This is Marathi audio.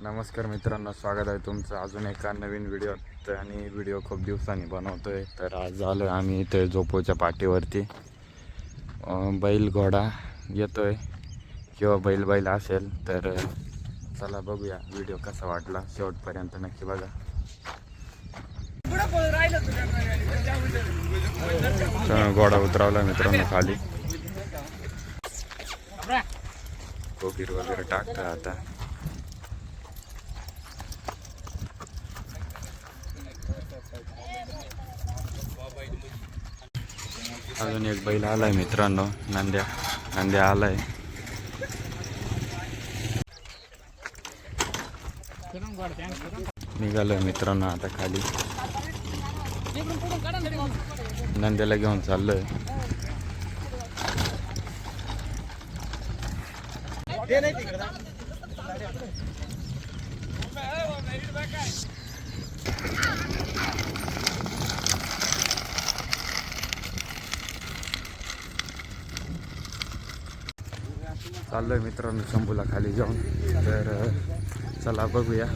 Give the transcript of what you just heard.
नमस्कार मित्रांनो, स्वागत आहे तुमचं अजून एका नवीन व्हिडिओत. आणि व्हिडिओ खूप दिवसांनी बनवतोय. तर आज आलो आम्ही इथे झोपूच्या पाठीवरती. बैल घोडा येतोय किंवा बैल असेल तर चला बघूया व्हिडिओ कसा वाटला, शेवटपर्यंत नक्की बघा. घोडा उतरवला मित्रांनो खाली. कोबीर वगैरे टाकता आता. अजून एक बैल आलाय मित्रांनो, नंद्या आलाय. निघालोय मित्रांनो आता खाली. नंद्याला घेऊन चाललोय. चाललोय मित्रांनो शंभूला खाली जाऊन. तर चला बघूया